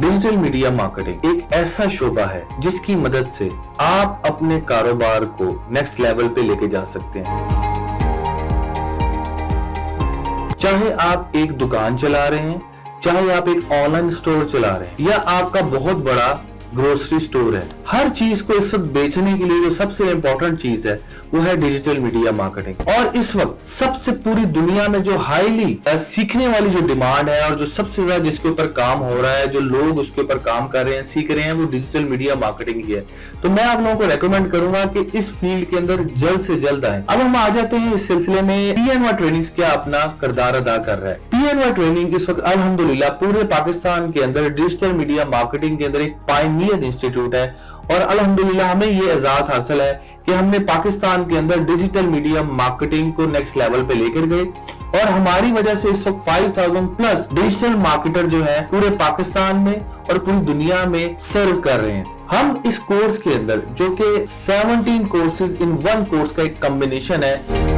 Digital media marketing एक ऐसा शोबा है जिसकी मदद से आप अपने कारोबार को नेक्स्ट लेवल पे लेके जा सकते हैं। चाहे आप एक दुकान चला रहे हैं, चाहे आप एक ऑनलाइन स्टोर चला रहे हैं, या आपका बहुत बड़ा ग्रोसरी स्टोर है, हर चीज को इस वक्त बेचने के लिए जो सबसे इंपॉर्टेंट चीज है वो है डिजिटल मीडिया मार्केटिंग। और इस वक्त सबसे पूरी दुनिया में जो हाईली सीखने वाली जो डिमांड है और जो सबसे ज्यादा जिसके ऊपर काम हो रहा है, जो लोग उसके ऊपर काम कर रहे हैं, सीख रहे हैं, वो डिजिटल मीडिया मार्केटिंग ही है। तो मैं आप लोगों को रेकमेंड करूंगा कि इस फील्ड के अंदर जल्द से जल्द आए। अब हम आ जाते हैं इस सिलसिले में PNY ट्रेनिंग क्या अपना किरदार अदा कर रहा है। PNY ट्रेनिंग इस वक्त अल्हम्दुलिल्लाह पूरे पाकिस्तान के अंदर डिजिटल मीडिया मार्केटिंग के अंदर एक पायनियर इंस्टीट्यूट है और अल्हम्दुलिल्लाह हमें ये एजाज हासिल है कि हमने पाकिस्तान के अंदर डिजिटल मीडिया मार्केटिंग को नेक्स्ट लेवल पे लेकर गए और हमारी वजह से इस वक्त 5000 प्लस डिजिटल मार्केटर जो है पूरे पाकिस्तान में और पूरी दुनिया में सर्व कर रहे हैं। हम इस कोर्स के अंदर जो कि 17 कोर्सेज इन वन कोर्स का एक कॉम्बिनेशन है,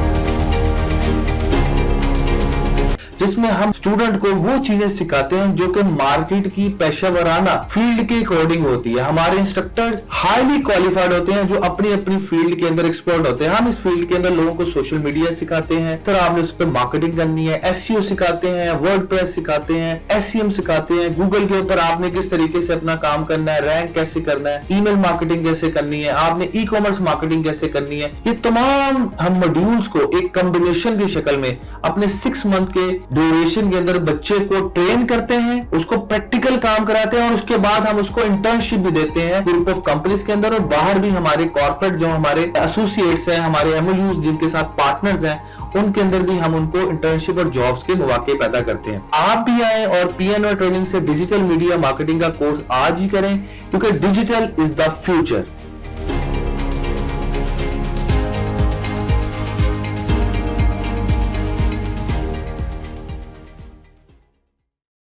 जिसमें हम स्टूडेंट को वो चीजें सिखाते हैं जो कि मार्केट की पेशेवराना फील्ड के अकॉर्डिंग होती है। हमारे इंस्ट्रक्टर्स हाईली क्वालिफाइड होते हैं जो अपनी अपनी फील्ड के अंदर एक्सपर्ट होते हैं। हम इस फील्ड के अंदर लोगों को सोशल मीडिया सिखाते हैं, तरह आपने उस पर मार्केटिंग करनी है, SEO सिखाते हैं, वर्डप्रेस सिखाते हैं, SEM सिखाते हैं, गूगल के ऊपर आपने किस तरीके से अपना काम करना है, रैंक कैसे करना है, ईमेल मार्केटिंग कैसे करनी है, आपने ई-कॉमर्स मार्केटिंग कैसे करनी है। ये तमाम हम मॉड्यूल्स को एक कॉम्बिनेशन की शक्ल में अपने 6 मंथ के ड्यूरेशन के अंदर बच्चे को ट्रेन करते हैं, उसको प्रैक्टिकल काम कराते हैं और उसके बाद हम उसको इंटर्नशिप भी देते हैं ग्रुप ऑफ कंपनीज के अंदर और बाहर भी हमारे कॉर्पोरेट जो हमारे एसोसिएट्स हैं, हमारे MOUs जिनके साथ पार्टनर्स हैं, उनके अंदर भी हम उनको इंटर्नशिप और जॉब्स के मौके पैदा करते हैं। आप भी आए और PNY ट्रेनिंग से डिजिटल मीडिया मार्केटिंग का कोर्स आज ही करें क्योंकि डिजिटल इज द फ्यूचर।